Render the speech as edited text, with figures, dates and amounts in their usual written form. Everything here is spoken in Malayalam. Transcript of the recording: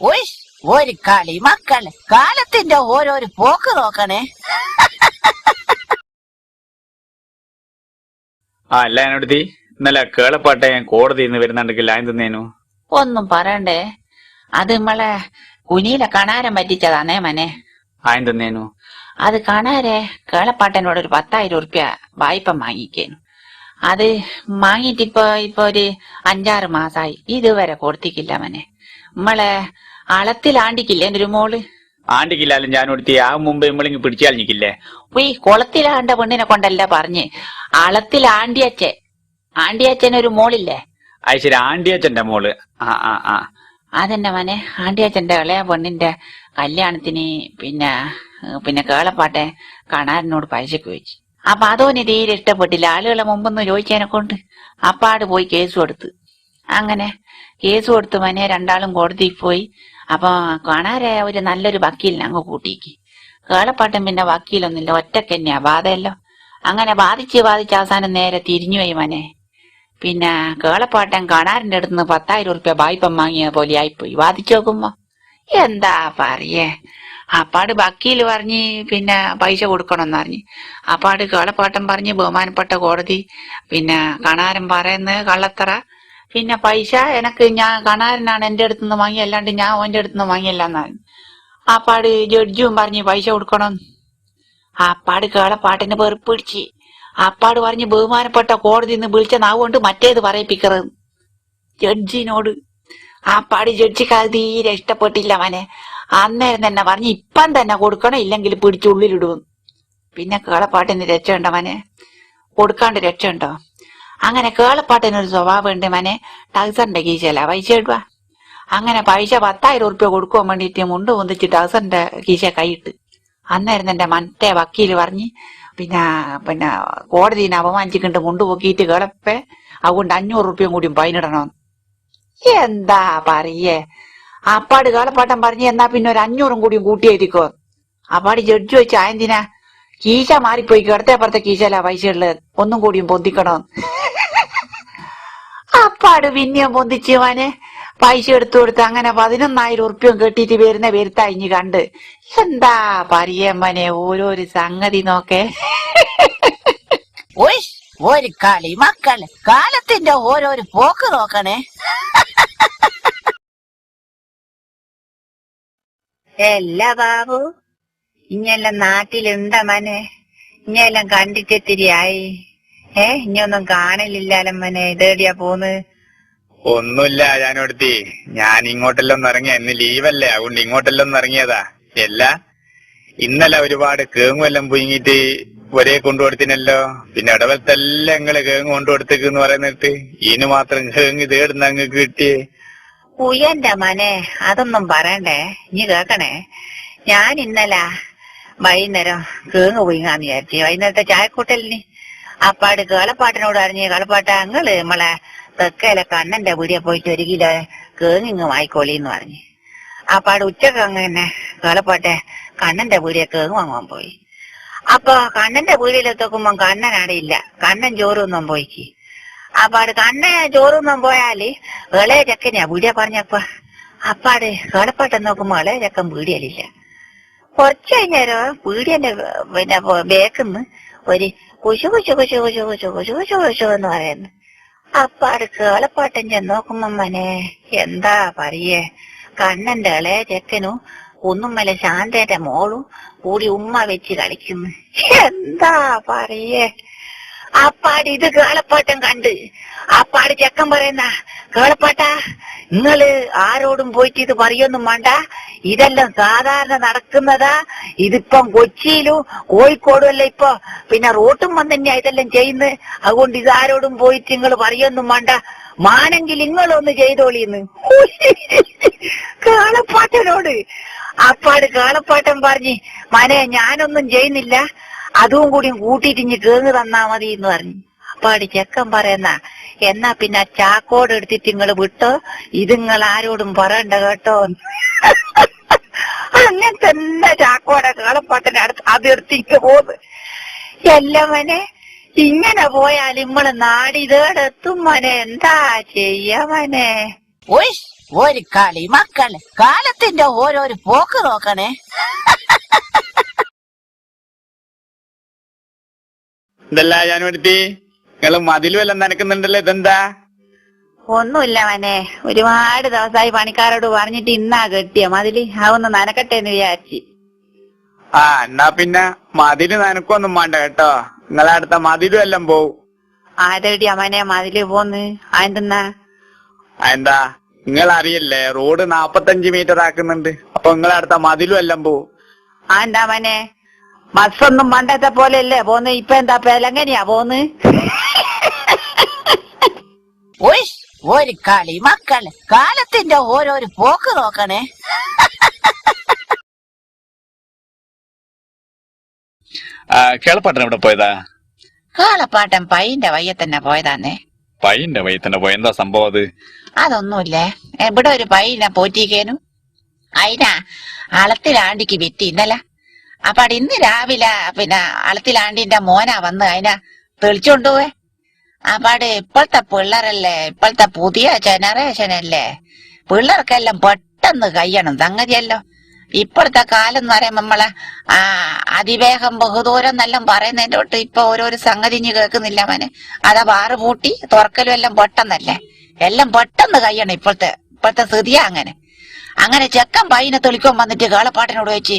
ഉയ്ഷ്, ഒരു കളി മക്കള്, കാലത്തിന്റെ ഓരോരു പോക്ക് നോക്കണേ. അല്ല എന്നോടത്തി ഇന്നലെ കേളപ്പാട്ടെ കോടതിയിൽ നിന്ന് വരുന്നുണ്ടെങ്കിൽ ആയും തിന്നേനു. ഒന്നും പറയണ്ടേ, അത് നമ്മളെ കുനിയിലെ കണാരം പറ്റിച്ചതാണേ മനെ. ആയും തിന്നേനു. അത് കണാരെ കേളപ്പാട്ടനോട് ഒരു 10,000 ഉറുപ്യ വായ്പ വാങ്ങിക്കേനു. അത് വാങ്ങിയിട്ട് ഇപ്പൊ ഒരു 5-6 മാസായി, ഇതുവരെ കൊടുത്തിക്കില്ല മനെ. നമ്മളെ അളത്തിലാണ്ടിക്കില്ലേ എന്റെ ഒരു മോള്. ആണ്ടിക്കില്ലാലും ഞാനോടത്തി ആ മുമ്പ് നമ്മളിങ്ങ് പിടിച്ചാലിഞ്ഞിക്കില്ലേ. ഈ കുളത്തിലാണ്ട പെണ്ണിനെ കൊണ്ടല്ല പറഞ്ഞ്, ആണ്ടിയച്ഛനൊരു മോളില്ലേ. അത് ശരി, ആണ്ടിയച്ഛന്റെ മോള്. ആ ആ ആ അതെന്നെ മനെ, ആണ്ടിയച്ഛന്റെ ഇളയ പെണ്ണിന്റെ കല്യാണത്തിന് പിന്നെ കേളപ്പാട്ടെ കണാരനോട് പൈസക്ക് വെച്ച്. അപ്പൊ അതോന് തീരെ ഇഷ്ടപ്പെട്ടില്ല. ആളുകളെ മുമ്പൊന്ന് ചോദിച്ചതിനെ കൊണ്ട് അപ്പാട് പോയി കേസ് കൊടുത്ത്. അങ്ങനെ കേസ് കൊടുത്ത് മനെ രണ്ടാളും കോടതിയിൽ പോയി. അപ്പൊ കണാരെ ഒരു നല്ലൊരു വക്കീലിനെ അങ്ങ് കൂട്ടിക്ക്. കേളപ്പാട്ടൻ പിന്നെ വക്കീലൊന്നുമില്ല, ഒറ്റക്കെന്നെയാ ബാധയല്ലോ. അങ്ങനെ ബാധിച്ച് അവസാനം നേരെ തിരിഞ്ഞുപോയി മനെ. പിന്നെ കേളപ്പാട്ടൻ കണാറിന്റെ അടുത്ത് നിന്ന് 10,000 ഉറുപ്യ വായ്പം വാങ്ങിയ പോലെ ആയിപ്പോയി. വാദിച്ചു നോക്കുമ്പോ എന്താ പറയേ, അപ്പാട് വക്കീല് പറഞ്ഞ് പിന്നെ പൈസ കൊടുക്കണമെന്ന് പറഞ്ഞ്. അപ്പാട് കേളപ്പാട്ടൻ പറഞ്ഞ് ബഹുമാനപ്പെട്ട കോടതി, പിന്നെ കണാരൻ പറയുന്നത് കള്ളത്തറ, പിന്നെ പൈസ ഞാൻ കണാരനാണ് എന്റെ അടുത്തുനിന്ന് വാങ്ങി, അല്ലാണ്ട് ഞാൻ ഓന്റെ അടുത്തുനിന്ന് വാങ്ങിയല്ലെന്നാണ്. അപ്പാട് ജഡ്ജിയും പറഞ്ഞ് പൈസ കൊടുക്കണം. അപ്പാട് കേളപ്പാട്ടിന് വെറുപ്പ് പിടിച്ച്. അപ്പാട് പറഞ്ഞ് ബഹുമാനപ്പെട്ട കോടതി നിന്ന് വിളിച്ച നാവുകൊണ്ട് മറ്റേത് പറയിപ്പിക്കരുത് ജഡ്ജിനോട്. അപ്പാട് ജഡ്ജിക്ക് അത് തീരെ ഇഷ്ടപ്പെട്ടില്ല മനെ. അന്നേരം തന്നെ പറഞ്ഞ് ഇപ്പം തന്നെ കൊടുക്കണം, ഇല്ലെങ്കിൽ പിടിച്ചുള്ളിലിടും. പിന്നെ കേളപ്പാട്ടിന് രക്ഷയുണ്ടോ മനെ? കൊടുക്കാണ്ട് രക്ഷയുണ്ടോ? അങ്ങനെ കേളപ്പാട്ടിനൊരു സ്വഭാവം ഉണ്ട് മനെ, ടൗസറിന്റെ കീശല്ല പൈസ ഇടുക. അങ്ങനെ പൈസ 10,000 ഉറുപ്യ കൊടുക്കുവാൻ വേണ്ടിയിട്ട് മുണ്ട് പൊന്തിച്ച് ടൗസറിന്റെ കീശ കൈയിട്ട്. അന്നേരം എന്റെ മറ്റേ വക്കീല് പറഞ്ഞ് പിന്നെ കോടതിനെ അപമാനിച്ചിട്ടുണ്ട്, മുണ്ട് പൊക്കിയിട്ട് കേളപ്പേ, അതുകൊണ്ട് 500 ഉറുപ്പ്യം കൂടി ഫൈനിടണം. എന്താ പറയേ, അപ്പാട് കേളപ്പാട്ടൻ പറഞ്ഞ് എന്നാ പിന്നെ ഒരു 500 കൂടിയും കൂട്ടിയായിരിക്കോ. അപ്പാട് ജഡ്ജി വെച്ച് ആയന്തിനാ, കീശ മാറിപ്പോയി, കിടത്തേപ്പുറത്തെ കീശല്ല പൈസ ഉള്ളത്, ഒന്നും കൂടിയും പൊന്തിക്കണം. അപ്പാട് പിന്നെയും പൊന്തിച്ച് മോനെ പൈസ എടുത്തു കൊടുത്ത്. അങ്ങനെ 11,000 ഉറുപ്പ്യം കെട്ടിയിട്ട് വരുന്ന വരുത്തഴിഞ്ഞ് കണ്ട്. എന്താ പറയമ്മനെ ഓരോരു സംഗതി നോക്കേ. ഒരു കളി മക്കള്, കാലത്തിന്റെ ഓരോരു പോക്ക് നോക്കണേ. എല്ലാ ബാബു, ഇഞ്ഞെല്ലാം നാട്ടിലുണ്ട മനെ? ഇഞ്ഞെല്ലാം കണ്ടിട്ടെത്തിരിയായി? ഇനിയൊന്നും കാണലില്ലാലോ മനെ, ഇതേടിയാ പോന്ന്? ഒന്നുമില്ല ഞാനോടത്തി, ഞാൻ ഇങ്ങോട്ടെല്ലാം ഇറങ്ങിയ, ഇന്ന് ലീവല്ലേ, അതുകൊണ്ട് ഇങ്ങോട്ടെല്ലാം ഇറങ്ങിയതാ. ഇന്നലെ ഒരുപാട് കേങ്ങുമെല്ലാം പുഴുങ്ങിട്ട് ഒരേ കൊണ്ടുകൊടുത്തിനല്ലോ. പിന്നെ ഇടവലത്തെല്ലാം നിങ്ങള് കേങ്ങ് കൊണ്ടുകൊടുത്തേക്കെന്ന് പറയുന്നിട്ട് ഇതിന് മാത്രം കേങ്ങ് തേടുന്ന അങ്ങ് കിട്ടിയേ. ഉയന്റെ മനെ, അതൊന്നും പറയണ്ടേ, ഇനി കേക്കണേ. ഞാൻ ഇന്നലെ വൈകുന്നേരം കേങ്ങ് പുഴുങ്ങാന്ന് വിചാരിച്ചു, വൈകുന്നേരത്തെ ചായക്കൂട്ടലിന്. അപ്പാട് കേളപ്പാട്ടിനോട് അറിഞ്ഞ്, കേളപ്പാട്ട അങ്ങള് നമ്മളെ തെക്കേലെ കണ്ണന്റെ വീടിയെ പോയിട്ട് 1 കിലോ കേങ്ങിങ് വാങ്ങിക്കോളിന്ന് പറഞ്ഞു. അപ്പാട് ഉച്ചക്ക് അങ്ങനെ കേളപ്പാട്ടെ കണ്ണന്റെ വീടിയെ കേങ്ങ് വാങ്ങാൻ പോയി. അപ്പൊ കണ്ണന്റെ വീടിലെത്തോക്കുമ്പോ കണ്ണൻ അവിടെ ഇല്ല. കണ്ണൻ ചോറൊന്നും പോയിക്ക്. അപ്പാട് കണ്ണൻ ചോറൊന്നും പോയാല് ഇളയ ചെക്കനെയാ വീടിയെ പറഞ്ഞപ്പ. അപ്പാട് കേളപ്പാട്ടൻ നോക്കുമ്പോ ഇളയ ചെക്കൻ വീടിയലില്ല. കുറച്ചു കഴിഞ്ഞേരോ വീടിയന്റെ പിന്നെ ബേക്കിന്ന് ഒരു കുശു കുശു കുശു കുശു കുശു കുശു കുശു കുശു എന്ന് പറയുന്നു. അപ്പാട് കേളപ്പാട്ടൻ ചെന്ന് നോക്കുമ്പോ മനെ എന്താ പറയേ, കണ്ണന്റെ ഇളയ ചെക്കനും ഒന്നുമല്ല ശാന്തന്റെ മോളും കൂടി ഉമ്മ വെച്ച് കളിക്കുന്നു. എന്താ പറയേ. അപ്പാട് ഇത് കേളപ്പാട്ടൻ കണ്ട്. അപ്പാട് ചെക്കൻ പറയുന്ന, കേളപ്പാട്ടാ നിങ്ങള് ആരോടും പോയിട്ട് ഇത് പറയൊന്നും വേണ്ട, ഇതെല്ലാം സാധാരണ നടക്കുന്നതാ. ഇതിപ്പം കൊച്ചിയിലും കോഴിക്കോടും അല്ല ഇപ്പൊ പിന്നെ റോട്ടും വന്നെന്നെയാ ഇതെല്ലാം ചെയ്യുന്നത്. അതുകൊണ്ട് ഇതാരോടും പോയിട്ട് നിങ്ങൾ പറയൊന്നും വേണ്ട, മാണെങ്കിൽ നിങ്ങളൊന്ന് ചെയ്തോളിന്ന് കേളപ്പാട്ടനോട്. അപ്പാട് കേളപ്പാട്ടൻ പറഞ്ഞ്, മനെ ഞാനൊന്നും ചെയ്യുന്നില്ല, അതും കൂടി കൂട്ടിയിട്ട് ഇഞ്ഞ് കേങ്ങ് തന്നാ മതി എന്ന് പറഞ്ഞു. അപ്പാട് ചെക്കൻ പറയുന്ന, എന്നാ പിന്നെ ചാക്കോട് എടുത്തിട്ട് നിങ്ങൾ വിട്ടോ, ഇത് നിങ്ങൾ ആരോടും പറയണ്ട കേട്ടോ. അങ്ങനെ തന്നെ ചാക്കോടെ കേളപ്പാട്ടന്റെ അടുത്ത് അതെടുത്തിട്ട് പോന്ന്. എല്ലാം മനെ ഇങ്ങനെ പോയാൽ നമ്മള് നാടിതേടെത്തും മനെ, എന്താ ചെയ്യാ മനെ. ഒരു കളി മക്കള് കാലത്തിന്റെ ഓരോരു പോക്ക് നോക്കണേ. എന്തല്ല ജാനുവടുത്തി, നിങ്ങള് മതിലും എല്ലാം നനക്കുന്നുണ്ടല്ലോ, ഇതെന്താ? ഒന്നുമില്ല മനെ, ഒരുപാട് ദിവസമായി പണിക്കാരോട് പറഞ്ഞിട്ട് ഇന്നാ കെട്ടിയ മതില്. അതൊന്ന് നനക്കട്ടെ എന്ന് വിചാരിച്ച്. ആ എന്നാ പിന്നെ മതില് നനക്കൊന്നും വേണ്ട കേട്ടോ, നിങ്ങളെ അടുത്ത മതിലും എല്ലാം പോവും. ആരടിയാ മനെ മതില് പോന്ന്? അതെന്തെന്നാ? എന്താ നിങ്ങൾ അറിയില്ലേ, റോഡ് 45 മീറ്റർ ആക്കുന്നുണ്ട്. അപ്പൊ നിങ്ങളെ അടുത്ത മതിലും എല്ലാം പോവും. എന്താ മനെ, മസ്സൊന്നും പണ്ടത്തെ പോലെയല്ലേ പോന്ന്? ഇപ്പൊ എന്താ പെലങ്ങനെയാ പോന്ന്? ഒരു കളി മക്കള് കാലത്തിന്റെ ഓരോരു പോക്ക് നോക്കണേ. കേളപ്പാട്ടൻ എവിടെ പോയതാ? കേളപ്പാട്ടൻ പൈന്റെ വയ്യ തന്നെ പോയതാന്നേ. പയ്യന്റെ വഴി തന്നെ പോയ, എന്താ സംഭവം അത്? അതൊന്നുമില്ലേ, ഇവിടെ ഒരു പൈനെ പോറ്റിക്കേനു. അതിനാ അളത്തിലാണ്ടിക്ക് വിറ്റി ഇന്നലെ. അപ്പാട് ഇന്ന് രാവിലെ പിന്നെ അളത്തിലാണ്ടിന്റെ മോനാ വന്ന് അതിനാ തെളിച്ചോണ്ടുപോവേ. അപ്പാട് ഇപ്പോഴത്തെ പിള്ളേരല്ലേ, ഇപ്പോഴത്തെ പുതിയ ജനറേഷൻ അല്ലേ, പിള്ളേർക്കെല്ലാം പെട്ടെന്ന് കഴിയണം സംഗതിയല്ലോ. ഇപ്പോഴത്തെ കാലം എന്ന് പറയുമ്പോ നമ്മളെ അതിവേഗം ബഹുദൂരം എന്നെല്ലാം പറയുന്നതിന്റെ തൊട്ട് ഇപ്പൊ ഓരോരോ സംഗതി ഇനി കേൾക്കുന്നില്ല മനെ. അതാ വാറ് പൂട്ടി തുറക്കലും എല്ലാം പെട്ടെന്നല്ലേ, എല്ലാം പെട്ടെന്ന് കഴിയണം ഇപ്പോഴത്തെ സ്ഥിതിയാ. അങ്ങനെ ചെക്കൻ പയ്യനെ തെളിക്കാൻ വന്നിട്ട് കേളപ്പാട്ടിനോട് വെച്ച്